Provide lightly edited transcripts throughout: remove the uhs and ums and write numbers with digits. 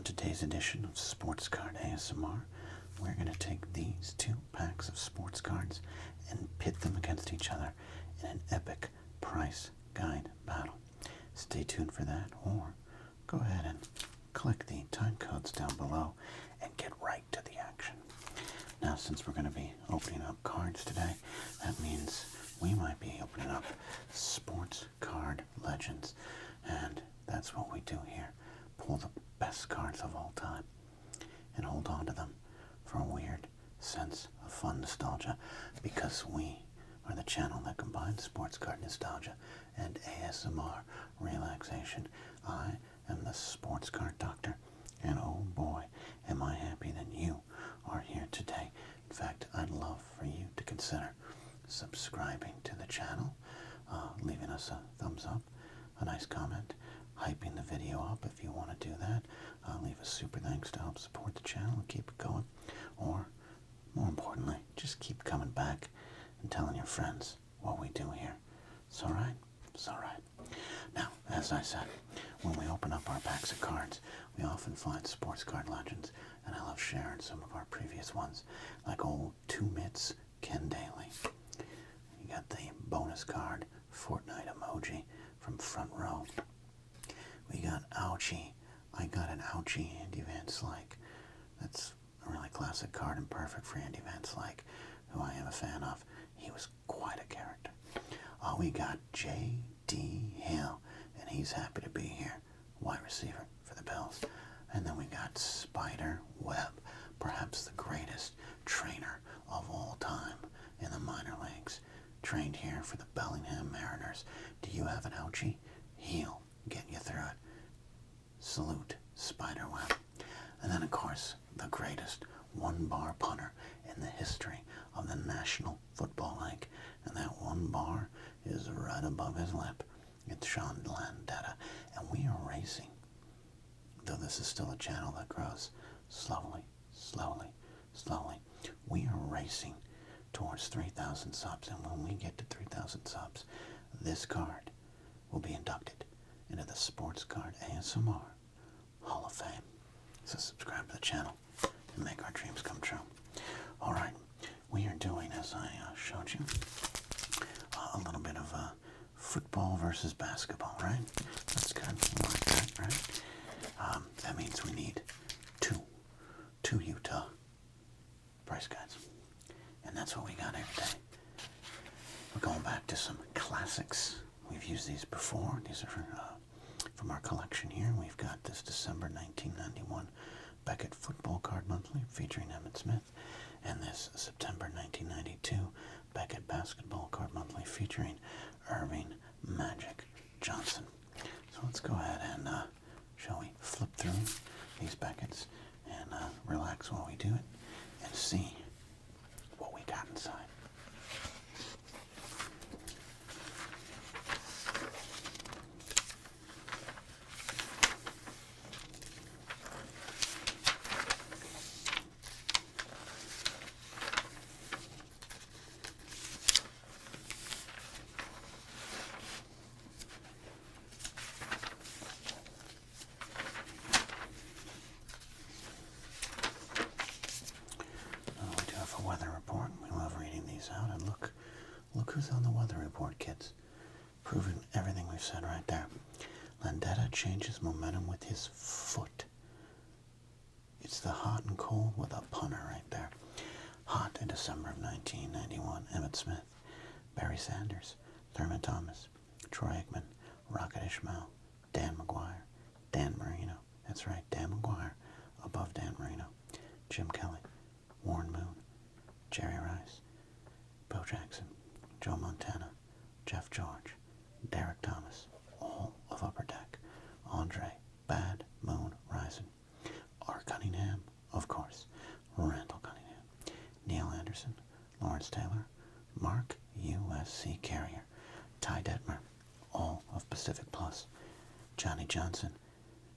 today's edition of Sports Card ASMR, we're going to take these two packs of sports cards and pit them against each other in an epic price guide battle. Stay tuned for that, or go ahead and click the time codes down below and get right to the action. Now, since we're going to be opening up cards today, that means we might be opening up sports card legends, and that's what we do here. Pull the best cards of all time and hold on to them for a weird sense of fun nostalgia, because we are the channel that combines sports card nostalgia and ASMR relaxation. I am the sports card doctor, and oh boy, am I happy that you are here today. In fact, I'd love for you to consider subscribing to the channel, leaving us a thumbs up, a nice comment, hyping the video up if you want to do that. Leave a super thanks to help support the channel and keep it going. Or, more importantly, just keep coming back and telling your friends what we do here. It's alright? It's alright. Now, as I said, when we open up our packs of cards, we often find sports card legends, and I love sharing some of our previous ones, like old Two Mitts Ken Daly. You got the bonus card, Fortnite emoji from Front Row. We got Ouchie. I got an Ouchie Andy Van Slyke. That's a really classic card and perfect for Andy Van Slyke, who I am a fan of. He was quite a character. We got J.D. Hill, and he's happy to be here, wide receiver for the Bills. And then we got Spider Webb, perhaps the greatest trainer of all time in the minor leagues. Trained here for the Bellingham Mariners. Do you have an Ouchie? He'll get you through it. Salute, Spiderweb. And then, of course, the greatest one-bar punter in the history of the National Football League. And that one bar is right above his lip. It's Sean Landetta. And we are racing, though this is still a channel that grows slowly, slowly, slowly. We are racing towards 3,000 subs. And when we get to 3,000 subs, this card will be inducted into the Sports Card ASMR Hall of Fame. So subscribe to the channel and make our dreams come true. Alright, we are doing, as I showed you, a little bit of football versus basketball, right? That's good. We like that, right? That means we need two Utah price guides. And that's what we got here today. We're going back to some classics. We've used these before. These are from our collection here. We've got this December 1991 Beckett Football Card Monthly featuring Emmitt Smith, and this September 1992 Beckett Basketball Card Monthly featuring Irving Magic Johnson. So let's go ahead and, shall we flip through these Becketts and relax while we do it and see what we got inside. Weather report. We love reading these out, and look who's on the weather report, kids. Proving everything we've said right there. Landetta changes momentum with his foot. It's the hot and cold with a punter right there. Hot in December of 1991. Emmitt Smith, Barry Sanders, Thurman Thomas, Troy Aikman, Rocket Ishmael, Dan McGuire, Dan Marino. That's right, Dan McGuire above Dan Marino. Jim Kelly, Warren Moon, Jerry Rice, Bo Jackson, Joe Montana, Jeff George, Derek Thomas, all of Upper Deck, Andre, Bad Moon Rising, R. Cunningham, of course, Randall Cunningham, Neil Anderson, Lawrence Taylor, Mark USC Carrier, Ty Detmer, all of Pacific Plus, Johnny Johnson,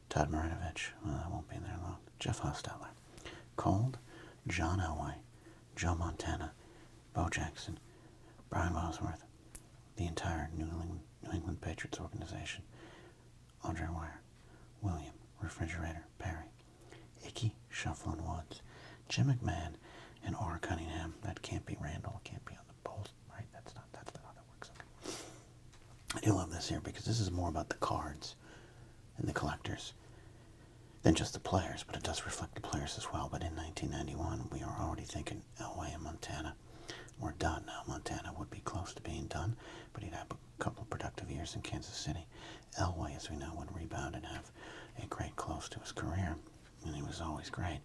Todd Marinovich, I won't be there long, Jeff Hostetler, Cold, John Elway, Joe Montana, Bo Jackson, Brian Bosworth, the entire New England Patriots organization, Andre Wire, William Refrigerator Perry, Shufflin' Woods, Jim McMahon, and R. Cunningham. That can't be Randall. It can't be on the polls, right? That's not how that works. Okay. I do love this here because this is more about the cards and the collectors than just the players, but it does reflect the players as well. But in 1991, we are already thinking Elway and Montana were done. Now, Montana would be close to being done, but he'd have a couple of productive years in Kansas City. Elway, as we know, would rebound and have a great close to his career, and he was always great.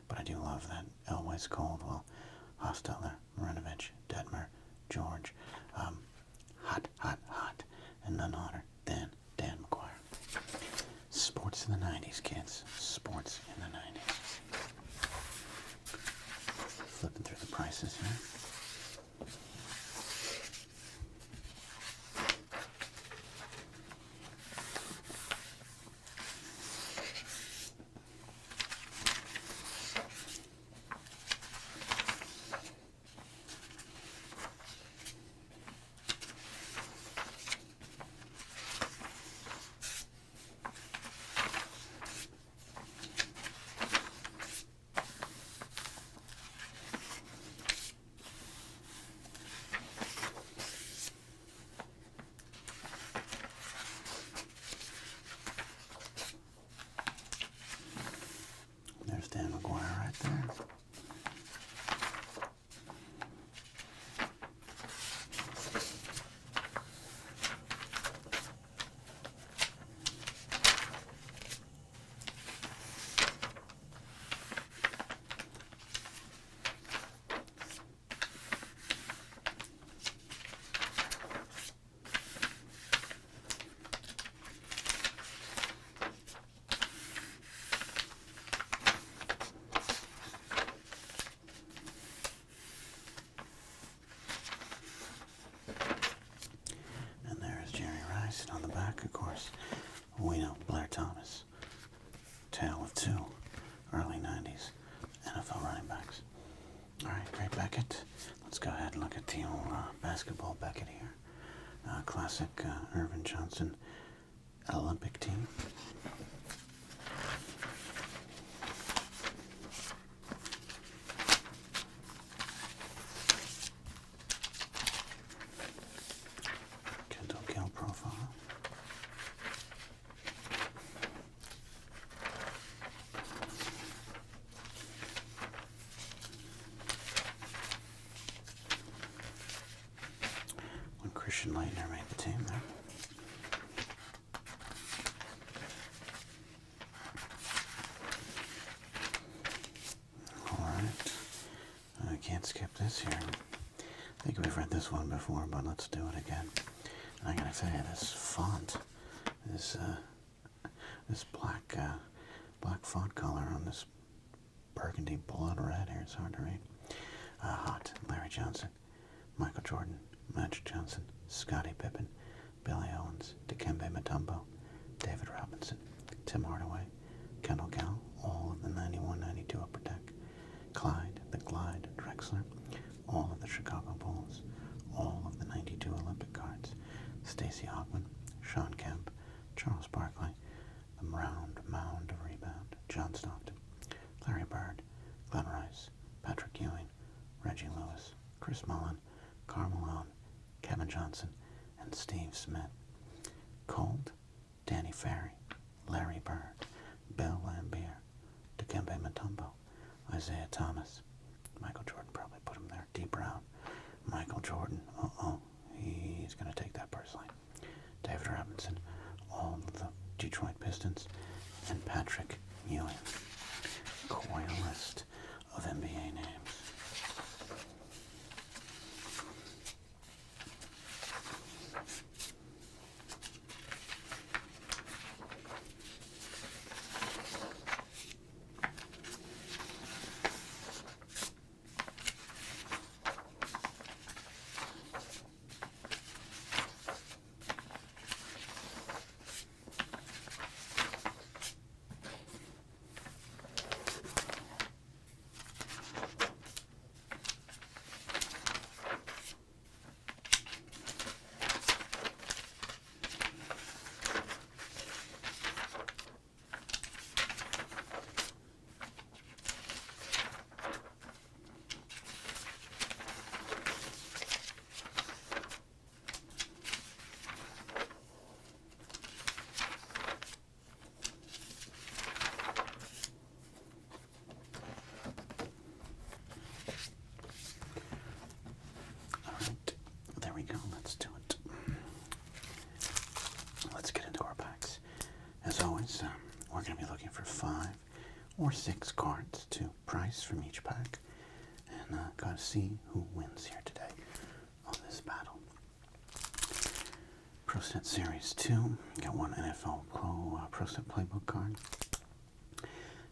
But I do love that Elway's cold. Well, Hostetler, Marinovich, Detmer, George, hot, and none hotter than Dan McGuire. Sports in the 90s, kids. Sports in the 90s. Flipping through the prices here. There's Dan McGuire right there. On the back, of course, we know Blair Thomas, tale of two early 90s NFL running backs. All right, great Beckett. Let's go ahead and look at the old basketball Beckett here. Classic Irvin Johnson Olympic team. Profile. When Christian Leitner made the team there. Alright. I can't skip this here. I think we've read this one before, but let's do it again. I gotta tell you, this font, this black font color on this burgundy blood red here, it's hard to read. Hot, Larry Johnson, Michael Jordan, Magic Johnson, Scottie Pippen, Billy Owens, Dikembe Mutombo, David Robinson, Tim Hardaway, Kendall Gall, all of the 91-92 Upper Deck, Clyde, the Glide, Drexler, all of the Chicago Bulls, all of the 92 Olympic cards, Stacey Hogman, Sean Kemp, Charles Barkley, the round mound of rebound, John Stockton, Larry Bird, Glenn Rice, Patrick Ewing, Reggie Lewis, Chris Mullin, Karl Malone, Kevin Johnson, and Steve Smith. Cold, Danny Ferry, Larry Bird, Bill Laimbeer, Dikembe Mutombo, Isaiah Thomas. Michael Jordan probably put him there. D. Brown, Michael Jordan, he's going to take that personally. David Robinson, all of the Detroit Pistons, and Patrick Ewing. Quite a list of NBA names. 5 or 6 cards to price from each pack. And gotta see who wins here today on this battle. Pro Set Series 2, got one NFL Pro Set Playbook card.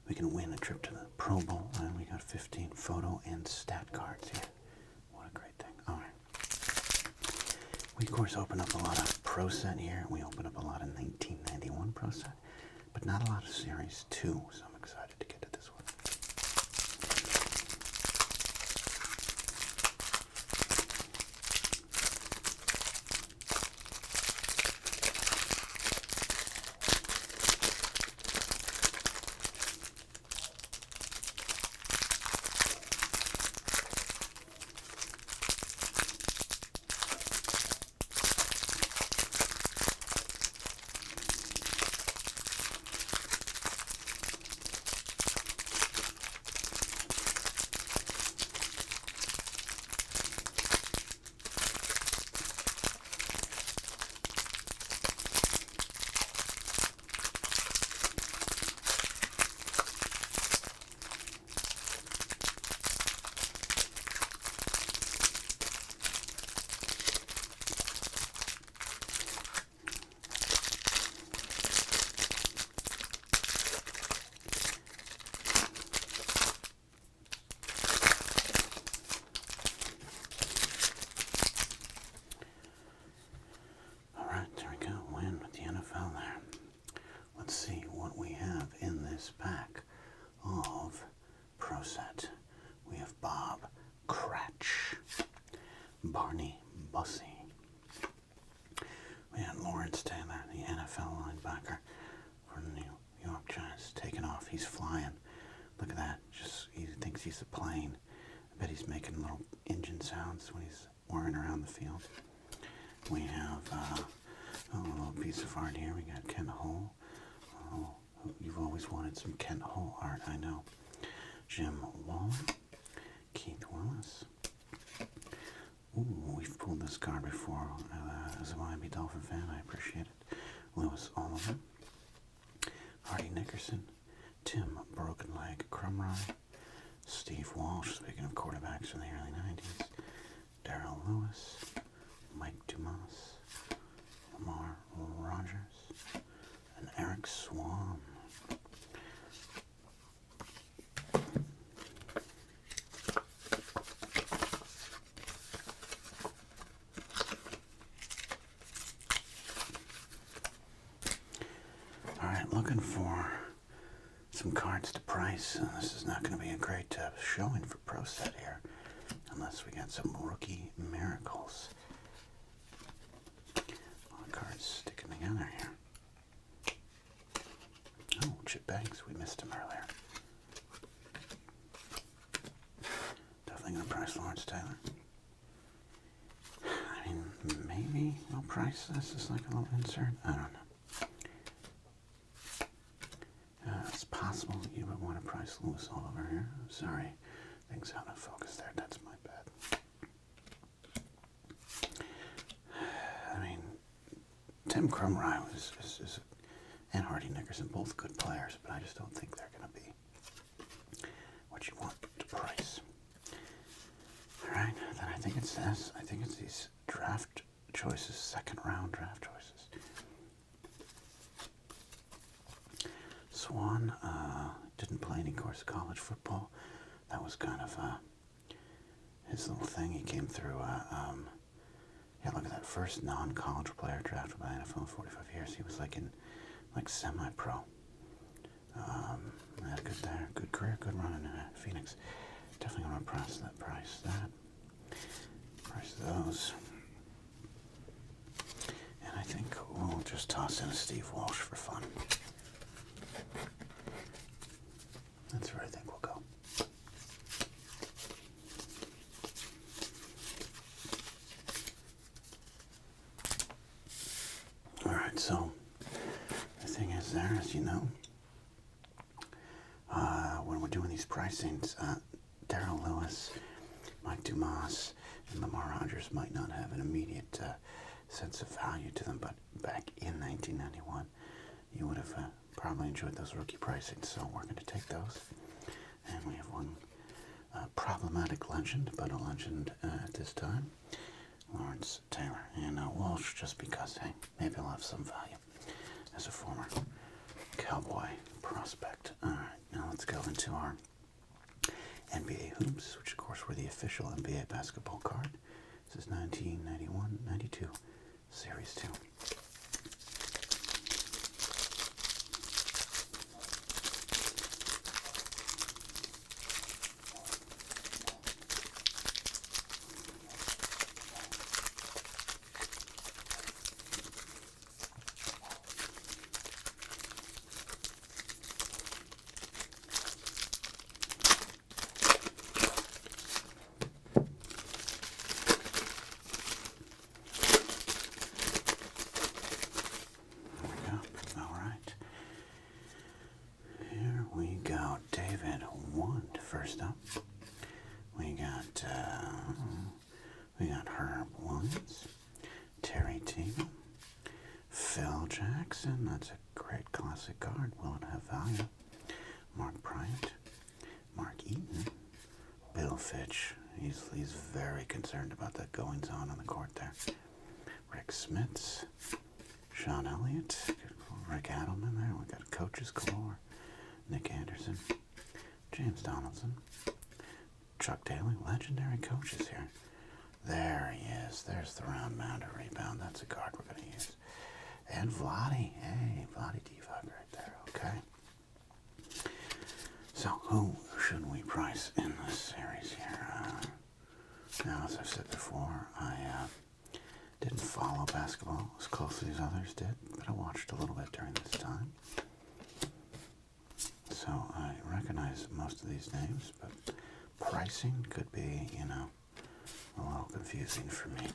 We can win a trip to the Pro Bowl, and we got 15 photo and stat cards here. What a great thing. All right. We, of course, open up a lot of Pro Set here. We open up a lot of 1991 Pro Set, but not a lot of Series 2, so I'm excited to get to this one. Pack of Pro Set. We have Bob Cratch, Barney Bussey. We had Lawrence Taylor, the NFL linebacker for the New York Giants, taking off. He's flying. Look at that. Just he thinks he's a plane. I bet he's making little engine sounds when he's whirring around the field. We have a little piece of art here. We got Ken Hull. You've always wanted some Kent Hull art, I know. Jim Waller, Keith Willis. Ooh, we've pulled this card before. As a Miami Dolphin fan, I appreciate it. Lewis Oliver, Hardy Nickerson, Tim Broken Leg Crumrye, Steve Walsh, speaking of quarterbacks from the early 90s, Darrell Lewis, Mike Dumas, Lamar Rogers, and Eric Swan. Alright, looking for some cards to price. This is not going to be a great showing for Pro Set here, unless we got some rookie miracles. A lot of cards sticking together here. Oh, Chip Banks, we missed him earlier. Definitely going to price Lawrence Taylor. I mean, maybe we'll price this as like a little insert. I don't know. It's possible that you would want to price Lewis Oliver here. Sorry, things out of focus there. That's my bad. I mean, Tim Crumrye is and Hardy Nickerson, both good players, but I just don't think they're going to be what you want to price. Alright, then I think it's this. I think it's these draft choices, second round draft choices. Swan didn't play any course of college football. That was kind of his little thing. He came through, yeah, look at that, first non-college player drafted by NFL in 45 years. He was like in semi-pro. Had a good career, good run in Phoenix. Definitely going to price those. And I think we'll just toss in a Steve Walsh for fun. That's where I think we'll go. Alright, so the thing is there, as you know, when we're doing these pricings, Darrell Lewis, Mike Dumas, and Lamar Rogers might not have an immediate sense of value to them, but back in 1991, you would have probably enjoyed those rookie pricings, so we're going to take those. And we have one problematic legend, but a legend at this time, Lawrence Taylor. And Walsh, just because, hey, maybe he'll have some value as a former Cowboy prospect. Alright, now let's go into our NBA hoops, which of course were the official NBA basketball card. This is 1991-92 Series 2. First up, we got Herb Williams, Terry Tingle, Phil Jackson. That's a great classic card. Will it have value? Mark Bryant, Mark Eaton, Bill Fitch. He's very concerned about that goings on the court there. Rick Smits, Sean Elliott, Rick Adelman there. We got coaches galore. Nick Anderson. James Donaldson, Chuck Daly, legendary coaches here. There he is. There's the round mound or rebound. That's a card we're going to use. And Vladi. Hey, Vladi Divac right there. Okay. So, who should we price in this series here? Now, as I've said before, I didn't follow basketball as closely as others did, but I watched a little bit during this time. So I recognize most of these names, but pricing could be, a little confusing for me.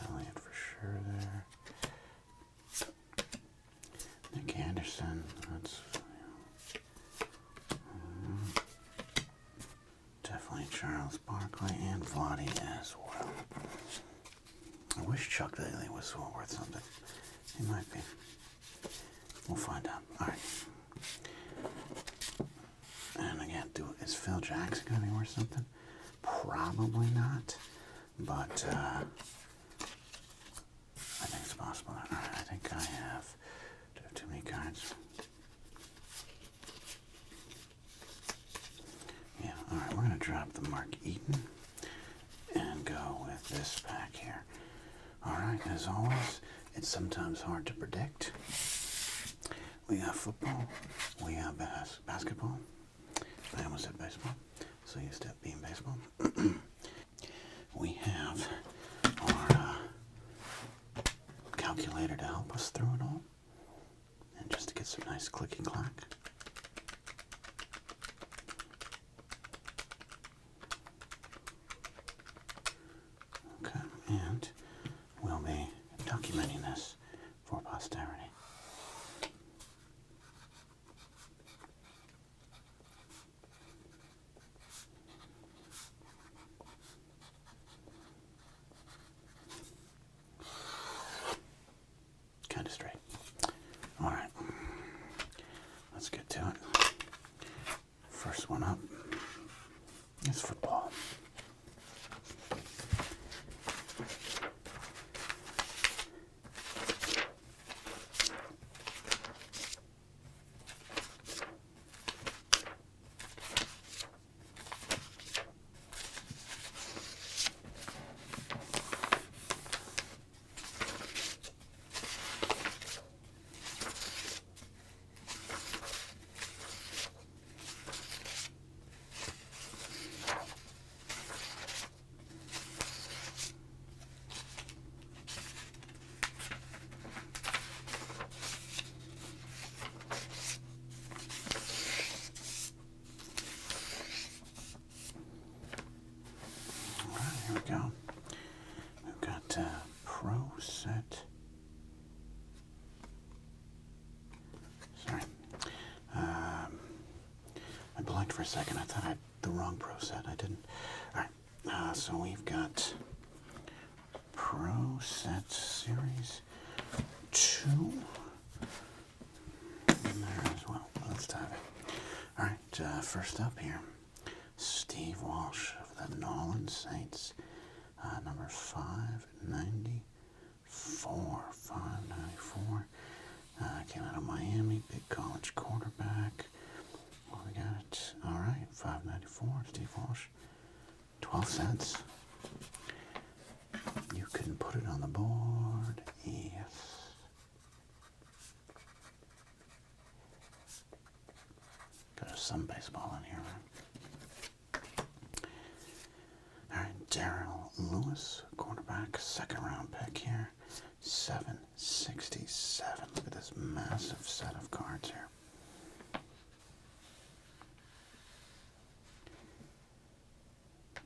Elliott for sure there. Nick Anderson, that's definitely Charles Barkley and Vladi as well. I wish Chuck Daly was worth something. He might be. We'll find out. All right. And again, is Phil Jackson going to be worth something? Probably not. But I think it's possible. All right, I think I have too many cards. Yeah, all right, we're going to drop the Mark Eaton and go with this pack here. All right, as always, it's sometimes hard to predict. We got football, we got basketball. I almost said baseball, so used to it being baseball. We have our calculator to help us through it all, and just to get some nice clicky clack. Okay, and we'll be documenting this for posterity. Kind of straight. All right, let's get to it. First one up is football. Here we go. We've got Pro Set. Sorry. I blanked for a second. I thought I had the wrong Pro Set. I didn't. All right. So we've got Pro Set Series 2. And there as well. Let's dive in. All right, first up here, Steve Walsh of the New Orleans Saints, number 594. 594. Came out of Miami, big college quarterback. Well, we got it. All right, 594. Steve Walsh, 12 cents. You can put it on the board. Yes. There's some baseball in here, right? All right, Darrell Lewis, quarterback, second round pick here, 767. Look at this massive set of cards here.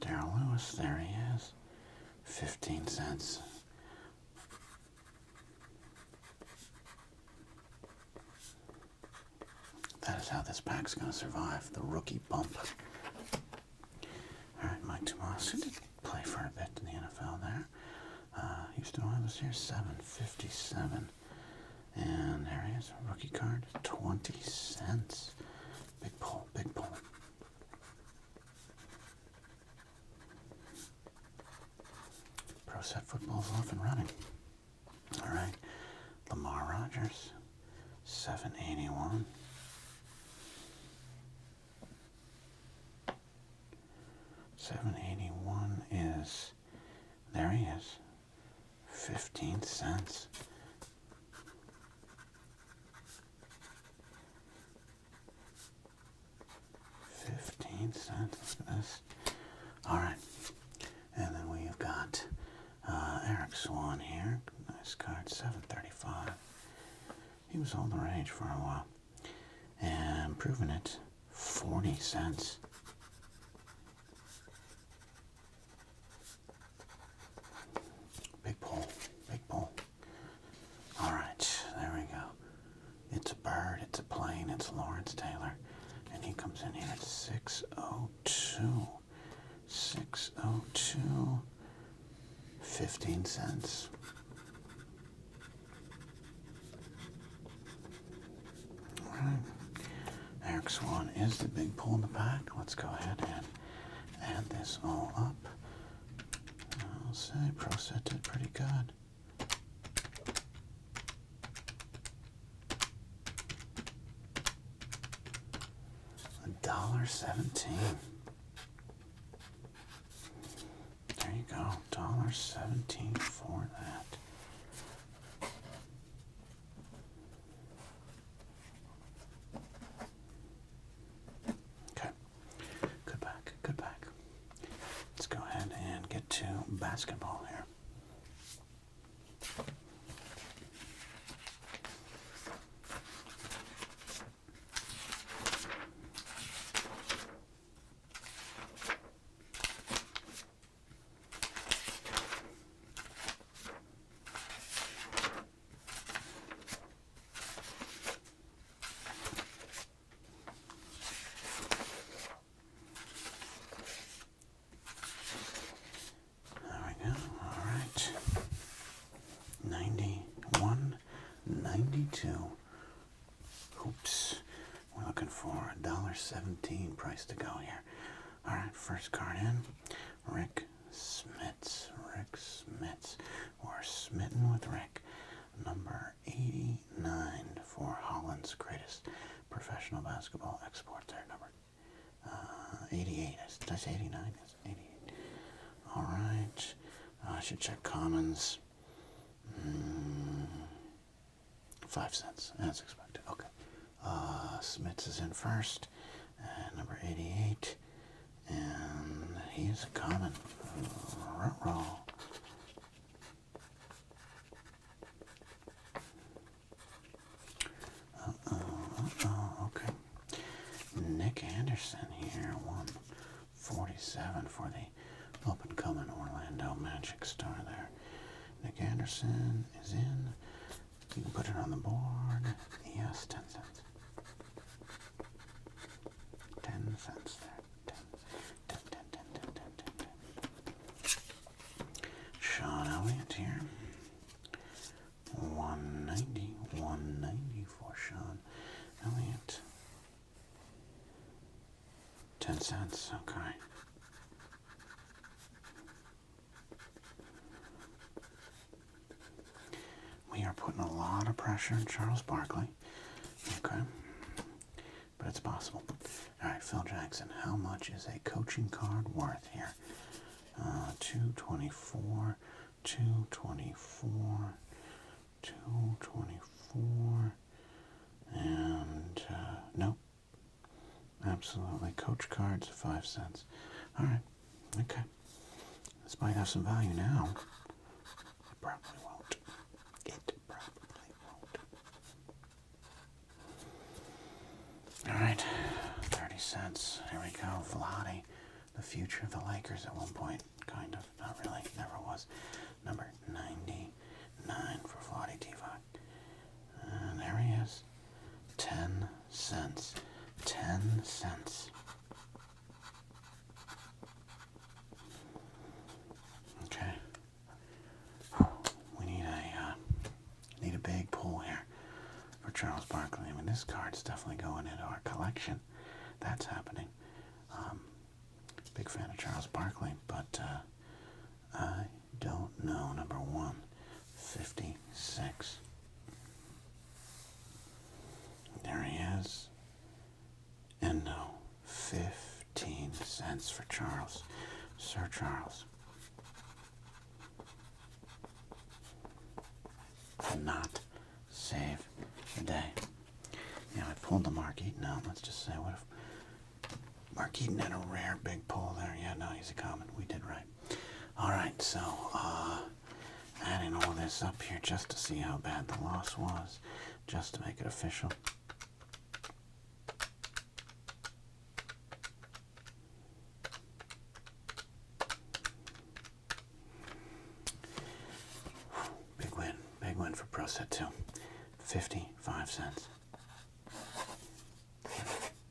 Darrell Lewis, there he is, 15 cents. That is how this pack's going to survive the rookie bump. All right, Mike Tomas, who did play for a bit in the NFL there. Houston Oilers here, 757. And there he is, a rookie card, 20 cents. Big pull, big pull. Pro Set Football's off and running. All right, Lamar Rogers, 781. 781 is, there he is, 15 cents. Look at this. All right, and then we've got Eric Swan here. Nice card, 735. He was all the rage for a while, and proving it, 40 cents. Big pull, big pull. All right, there we go. It's a bird, it's a plane, it's Lawrence Taylor. And he comes in here at 602. 602. 15 cents. All right. Eric Swan is the big pull in the pack. Let's go ahead and add this all up. I'll say Pro Set did pretty good. $1.17. There you go. $1.17 for that. Okay. Good back. Good back. Let's go ahead and get to basketball here. Oops. We're looking for $1.17 price to go here. All right, first card in. Rick Smits. Rick Smits. We're smitten with Rick. Number 89 for Holland's greatest professional basketball export there. Number 88. Did I say 89? It's 88. All right. I should check commons. 5 cents, as expected. Okay. Smits is in first, number 88, and he is a common. Roll. Okay. Nick Anderson here, 147 for the up-and-coming Orlando Magic star there. Nick Anderson is in. You can put it on the board. Yes, 10 cents. 10 cents there. 10. Sean Elliott here. 190. 10 cents, okay. We are putting a lot of pressure on Charles Barkley, okay, but it's possible. All right, Phil Jackson, how much is a coaching card worth here? 224, 224, 224, and nope, absolutely. Coach cards, 5 cents. All right, okay. This might have some value now. It probably won't. It probably won't. All right, 30 cents. Here we go. Vlade, the future of the Lakers at one point. Kind of. Not really. Never was. Number 99 for Vlade Divac. And there he is. 10 cents. 10 cents. Okay. We need a big pull here for Charles Barkley. I mean, this card's definitely going into our collection. That's happening. Big fan of Charles Barkley, but I don't know. Number 156. There he is. And no, 15 cents for Charles. Sir Charles. Not save the day. Yeah, I pulled the Mark Eaton out. Let's just say, what if Mark Eaton had a rare big pull there? Yeah, no, he's a common. We did right. All right, so adding all this up here just to see how bad the loss was, just to make it official. Big win for Pro Set 2. 55 cents.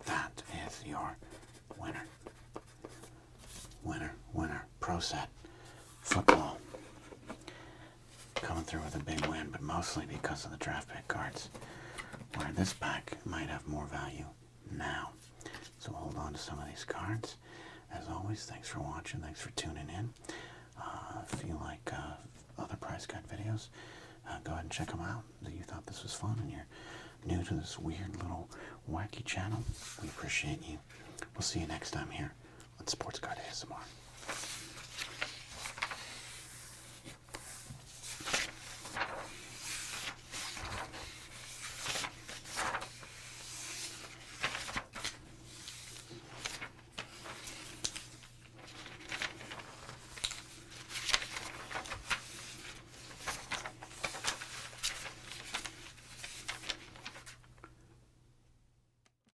That is your winner. Winner. Pro Set football. Coming through with a big win, but mostly because of the draft pick cards. Where this pack might have more value now. So hold on to some of these cards. As always, thanks for watching. Thanks for tuning in. If you like other price guide videos, go ahead and check them out. If you thought this was fun and you're new to this weird little wacky channel, we appreciate you. We'll see you next time here on Sports Card ASMR.